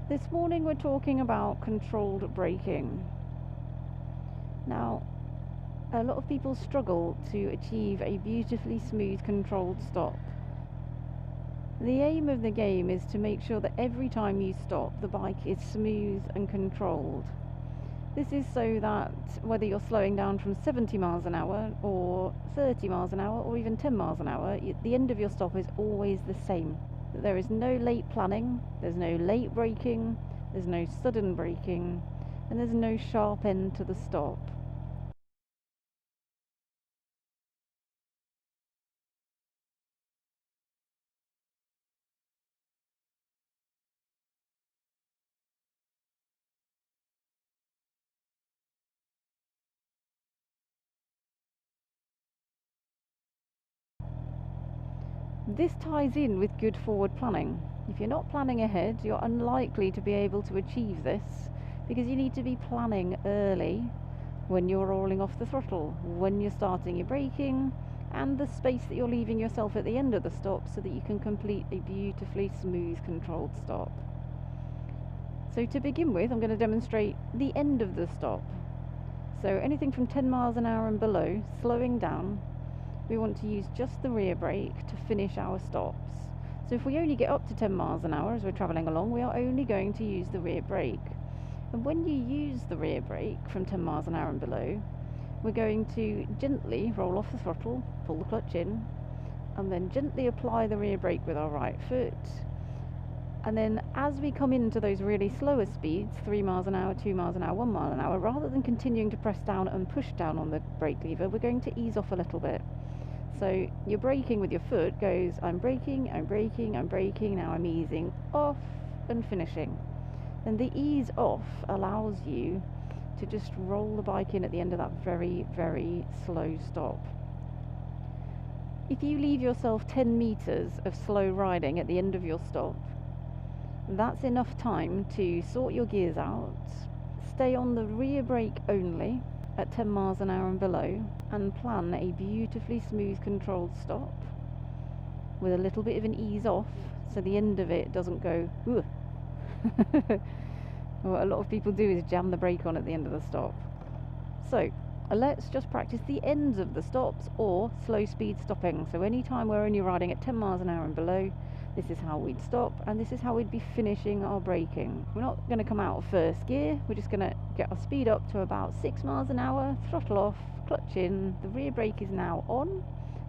This morning we're talking about controlled braking. Now, a lot of people struggle to achieve a beautifully smooth controlled stop. The aim of the game is to make sure that every time you stop, the bike is smooth and controlled. This is so that whether you're slowing down from 70 miles an hour or 30 miles an hour or even 10 miles an hour, the end of your stop is always the same. There is no late planning, there's no late braking, there's no sudden braking, and there's no sharp end to the stop. This ties in with good forward planning. If you're not planning ahead, you're unlikely to be able to achieve this because you need to be planning early when you're rolling off the throttle, when you're starting your braking, and the space that you're leaving yourself at the end of the stop so that you can complete a beautifully smooth controlled stop. So to begin with, I'm going to demonstrate the end of the stop. So anything from 10 miles an hour and below, slowing down, we want to use just the rear brake to finish our stops. So if we only get up to 10 miles an hour as we're travelling along, we are only going to use the rear brake. And when you use the rear brake from 10 miles an hour and below, we're going to gently roll off the throttle, pull the clutch in, and then gently apply the rear brake with our right foot. And then as we come into those really slower speeds, 3 miles an hour, 2 miles an hour, 1 mile an hour, rather than continuing to press down and push down on the brake lever, we're going to ease off a little bit. So your braking with your foot goes, I'm braking, I'm braking, I'm braking, now I'm easing off and finishing. And the ease off allows you to just roll the bike in at the end of that very, very slow stop. If you leave yourself 10 meters of slow riding at the end of your stop, that's enough time to sort your gears out, stay on the rear brake only at 10 miles an hour and below, and plan a beautifully smooth controlled stop with a little bit of an ease off so the end of it doesn't go what a lot of people do is jam the brake on at the end of the stop. So let's just practice the ends of the stops or slow speed stopping. So anytime we're only riding at 10 miles an hour and below, this is how we'd stop, and this is how we'd be finishing our braking. We're not going to come out of first gear, we're just going to get our speed up to about 6 miles an hour, throttle off, clutch in, the rear brake is now on,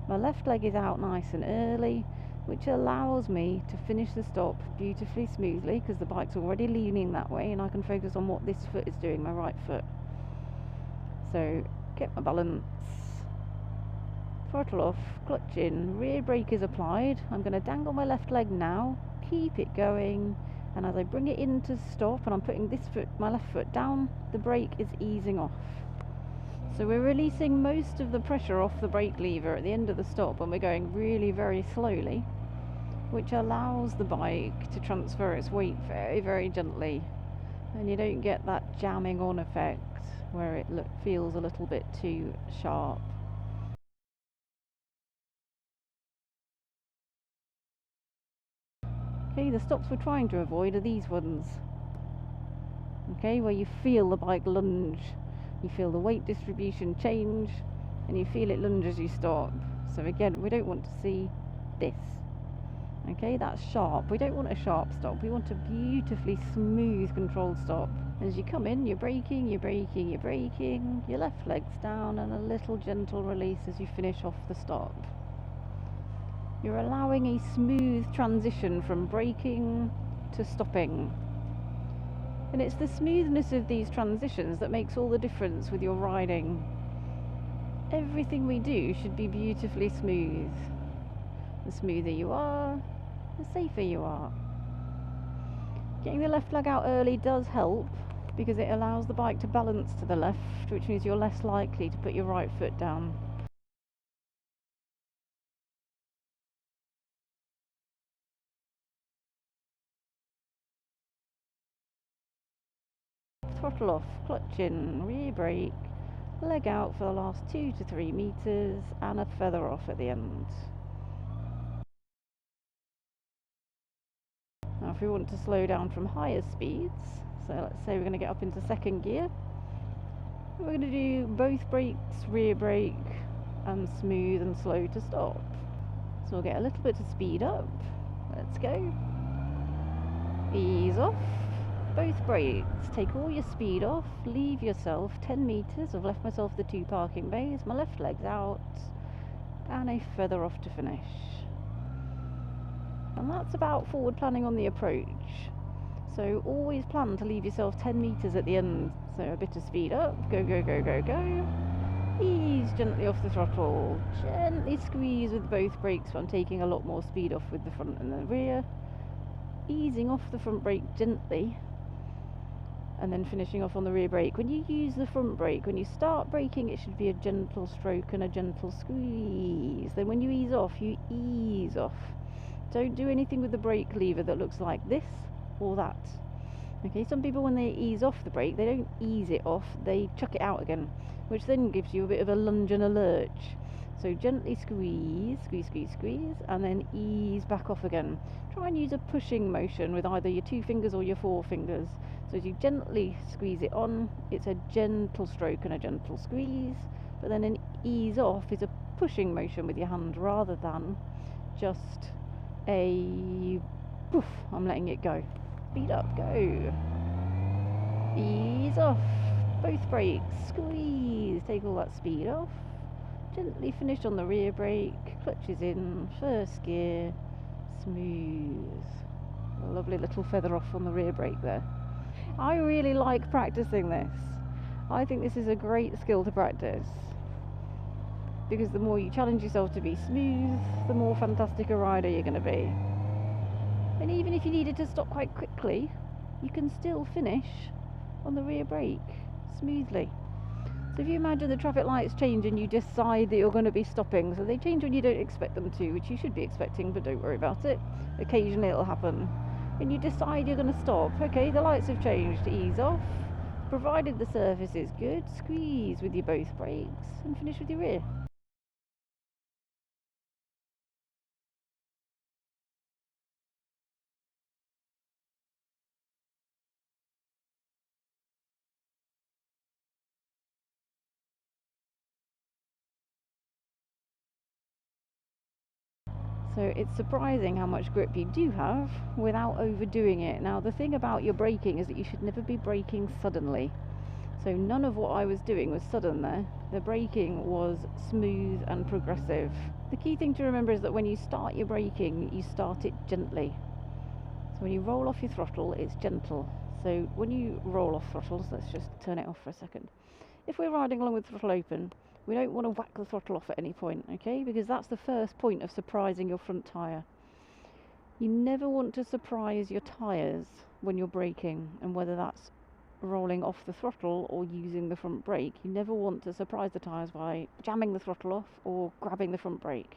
my left leg is out nice and early, which allows me to finish the stop beautifully smoothly because the bike's already leaning that way and I can focus on what this foot is doing, my right foot. So get my balance, throttle off, clutch in, rear brake is applied. I'm going to dangle my left leg now, keep it going, and as I bring it into stop and I'm putting this foot, my left foot down, the brake is easing off. So we're releasing most of the pressure off the brake lever at the end of the stop when we're going really very slowly, which allows the bike to transfer its weight very, very gently, and you don't get that jamming on effect where it feels a little bit too sharp. Okay, the stops we're trying to avoid are these ones. Okay, where you feel the bike lunge, you feel the weight distribution change, and you feel it lunge as you stop. So again, we don't want to see this. Okay, that's sharp. We don't want a sharp stop. We want a beautifully smooth, controlled stop. As you come in, you're braking, you're braking, you're braking, your left leg's down, and a little gentle release as you finish off the stop. You're allowing a smooth transition from braking to stopping. And it's the smoothness of these transitions that makes all the difference with your riding. Everything we do should be beautifully smooth. The smoother you are, the safer you are. Getting the left leg out early does help because it allows the bike to balance to the left, which means you're less likely to put your right foot down. Throttle off, clutch in, rear brake, leg out for the last 2 to 3 meters, and a feather off at the end. Now off, we want to slow down from higher speeds. So let's say we're going to get up into second gear. We're going to do both brakes, rear brake, and smooth and slow to stop. So we'll get a little bit of speed up. Let's go. Ease off. Both brakes. Take all your speed off. Leave yourself 10 metres. I've left myself the 2 parking bays. My left leg's out. And a feather off to finish. And that's about forward planning on the approach. So always plan to leave yourself 10 metres at the end. So a bit of speed up. Go, go, go, go, go. Ease gently off the throttle. Gently squeeze with both brakes, but I'm taking a lot more speed off with the front and the rear. Easing off the front brake gently, and then finishing off on the rear brake. When you use the front brake, when you start braking, it should be a gentle stroke and a gentle squeeze. Then when you ease off, you ease off. Don't do anything with the brake lever that looks like this or that. Okay, some people, when they ease off the brake, they don't ease it off, they chuck it out again, which then gives you a bit of a lunge and a lurch. So gently squeeze, squeeze, squeeze, squeeze, and then ease back off again. Try and use a pushing motion with either your 2 fingers or your 4 fingers. So as you gently squeeze it on, it's a gentle stroke and a gentle squeeze, but then an ease off is a pushing motion with your hand rather than just a poof, I'm letting it go. Speed up, go. Ease off. Both brakes, squeeze, take all that speed off. Gently finish on the rear brake, clutches in, first gear, smooth. A lovely little feather off on the rear brake there. I really like practicing this. I think this is a great skill to practice, because the more you challenge yourself to be smooth, the more fantastic a rider you're going to be. And even if you needed to stop quite quickly, you can still finish on the rear brake smoothly. So if you imagine the traffic lights change and you decide that you're going to be stopping, so they change when you don't expect them to, which you should be expecting, but don't worry about it. Occasionally it'll happen. And you decide you're going to stop. Okay, the lights have changed. Ease off. Provided the surface is good, squeeze with your both brakes and finish with your rear. So it's surprising how much grip you do have without overdoing it. Now the thing about your braking is that you should never be braking suddenly. So none of what I was doing was sudden there. The braking was smooth and progressive. The key thing to remember is that when you start your braking, you start it gently. So when you roll off your throttle, it's gentle. So when you roll off throttles, let's just turn it off for a second. If we're riding along with throttle open, we don't want to whack the throttle off at any point, okay? Because that's the first point of surprising your front tyre. You never want to surprise your tyres when you're braking, and whether that's rolling off the throttle or using the front brake, you never want to surprise the tyres by jamming the throttle off or grabbing the front brake.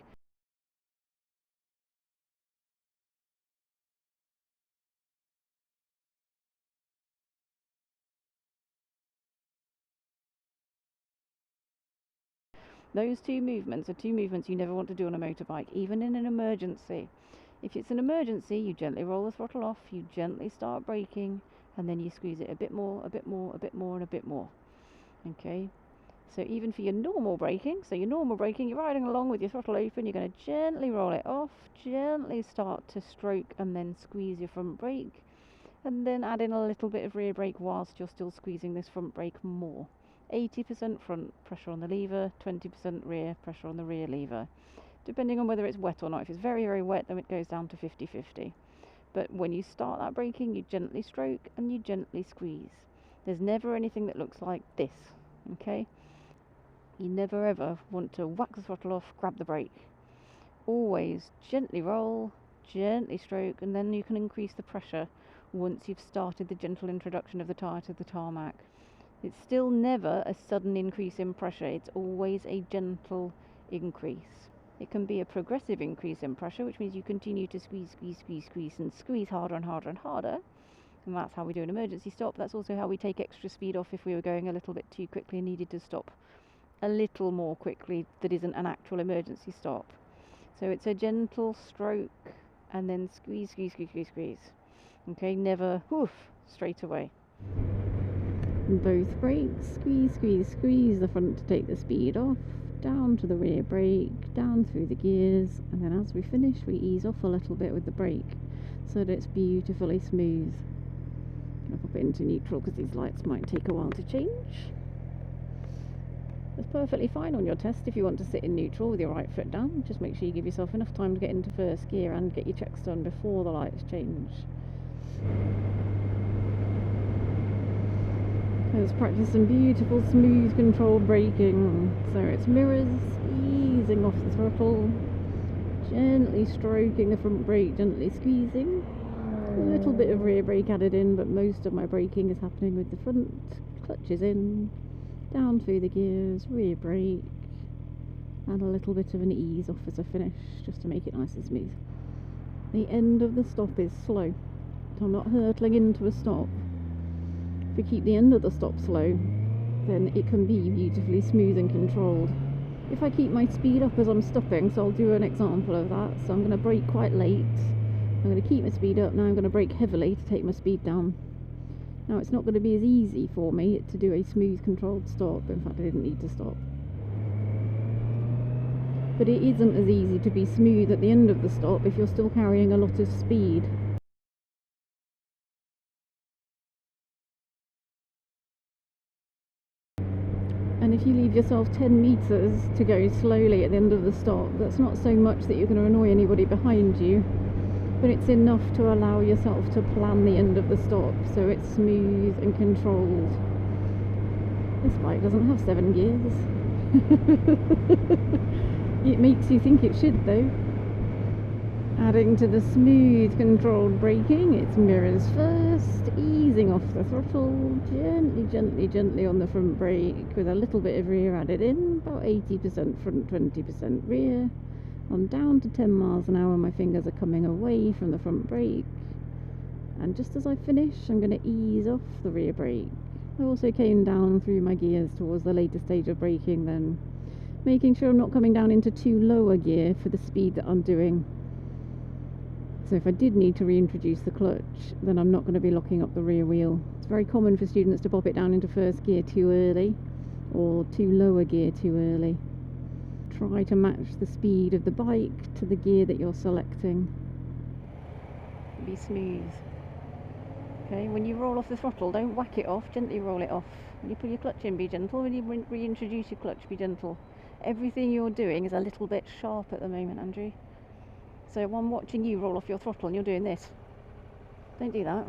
Those 2 movements are 2 movements you never want to do on a motorbike, even in an emergency. If it's an emergency, you gently roll the throttle off, you gently start braking, and then you squeeze it a bit more, a bit more, a bit more, and a bit more. Okay? So even for your normal braking, you're riding along with your throttle open, you're going to gently roll it off, gently start to stroke and then squeeze your front brake, and then add in a little bit of rear brake whilst you're still squeezing this front brake more. 80% front pressure on the lever, 20% rear pressure on the rear lever, depending on whether it's wet or not. If it's very, very wet, then it goes down to 50-50. But when you start that braking, you gently stroke and you gently squeeze. There's never anything that looks like this, okay? You never ever want to whack the throttle off, grab the brake. Always gently roll, gently stroke, and then you can increase the pressure once you've started the gentle introduction of the tyre to the tarmac. It's still never a sudden increase in pressure, it's always a gentle increase. It can be a progressive increase in pressure, which means you continue to squeeze, squeeze, squeeze, squeeze, and squeeze harder and harder and harder. And that's how we do an emergency stop. That's also how we take extra speed off if we were going a little bit too quickly and needed to stop a little more quickly that isn't an actual emergency stop. So it's a gentle stroke and then squeeze, squeeze, squeeze, squeeze, squeeze. Okay, never whoof straight away. Both brakes, squeeze, squeeze, squeeze the front to take the speed off, down to the rear brake, down through the gears, and then as we finish we ease off a little bit with the brake so that it's beautifully smooth. I'll pop it into neutral because these lights might take a while to change. It's perfectly fine on your test if you want to sit in neutral with your right foot down. Just make sure you give yourself enough time to get into first gear and get your checks done before the lights change. Let's practice some beautiful smooth controlled braking. So it's mirrors, easing off the throttle, gently stroking the front brake, gently squeezing. A little bit of rear brake added in, but most of my braking is happening with the front. Clutch is in, down through the gears, rear brake, and a little bit of an ease off as I finish, just to make it nice and smooth. The end of the stop is slow, so I'm not hurtling into a stop. If we keep the end of the stop slow, then it can be beautifully smooth and controlled. If I keep my speed up as I'm stopping, so I'll do an example of that. So I'm going to brake quite late. I'm going to keep my speed up. Now I'm going to brake heavily to take my speed down. Now it's not going to be as easy for me to do a smooth controlled stop. In fact, I didn't need to stop. But it isn't as easy to be smooth at the end of the stop if you're still carrying a lot of speed. And if you leave yourself 10 metres to go slowly at the end of the stop, that's not so much that you're going to annoy anybody behind you, but it's enough to allow yourself to plan the end of the stop so it's smooth and controlled. This bike doesn't have 7 gears. It makes you think it should though. Adding to the smooth controlled braking, it's mirrors first, easing off the throttle, gently, gently, gently on the front brake with a little bit of rear added in, about 80% front, 20% rear. I'm down to 10 miles an hour, my fingers are coming away from the front brake, and just as I finish I'm going to ease off the rear brake. I also came down through my gears towards the later stage of braking then, making sure I'm not coming down into too low a gear for the speed that I'm doing. So if I did need to reintroduce the clutch, then I'm not going to be locking up the rear wheel. It's very common for students to pop it down into first gear too early or too low a gear too early. Try to match the speed of the bike to the gear that you're selecting. Be smooth. Okay, when you roll off the throttle, don't whack it off, gently roll it off. When you put your clutch in, be gentle. When you reintroduce your clutch, be gentle. Everything you're doing is a little bit sharp at the moment, Andrew. So I'm watching you roll off your throttle and you're doing this. Don't do that.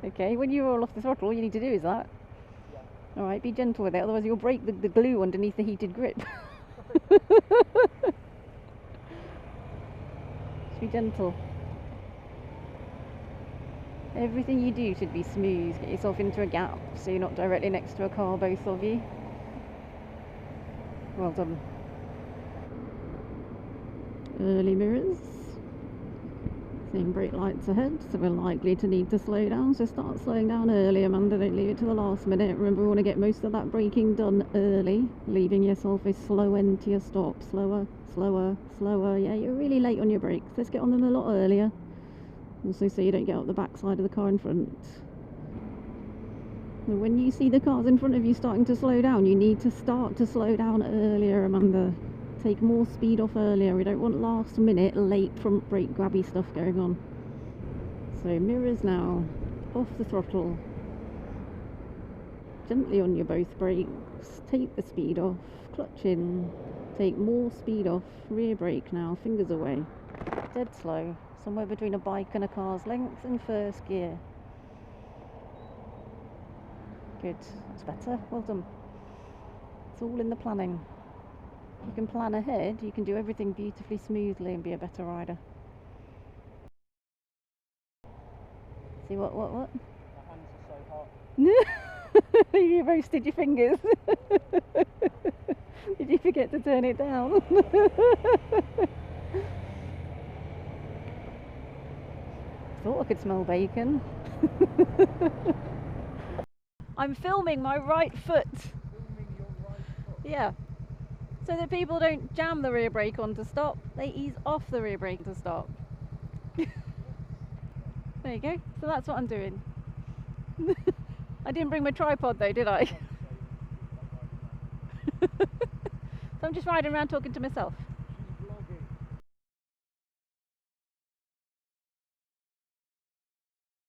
Okay, when you roll off the throttle, all you need to do is that. Yeah. Alright, be gentle with it, otherwise you'll break the glue underneath the heated grip. Just be gentle. Everything you do should be smooth. Get yourself into a gap so you're not directly next to a car, both of you. Well done. Early mirrors, same brake lights ahead, so we're likely to need to slow down, so start slowing down early, Amanda, don't leave it to the last minute. Remember, we want to get most of that braking done early, leaving yourself a slow end to your stop. Slower, slower, slower. Yeah, you're really late on your brakes. Let's get on them a lot earlier, also so you don't get up the back side of the car in front. And when you see the cars in front of you starting to slow down, you need to start to slow down earlier, Amanda. Take more speed off earlier. We don't want last minute late front brake grabby stuff going on. So mirrors now, off the throttle, gently on your both brakes, take the speed off, clutch in, take more speed off, rear brake now, fingers away, dead slow, somewhere between a bike and a car's length in first gear. Good, that's better, well done. It's all in the planning. You can plan ahead, you can do everything beautifully smoothly and be a better rider. See what? My hands are so hot. You roasted your fingers. Did you forget to turn it down? Thought I could smell bacon. I'm filming my right foot. Filming your right foot? Yeah. So that people don't jam the rear brake on to stop, they ease off the rear brake to stop. There you go. So that's what I'm doing. I didn't bring my tripod though, did I? So I'm just riding around talking to myself.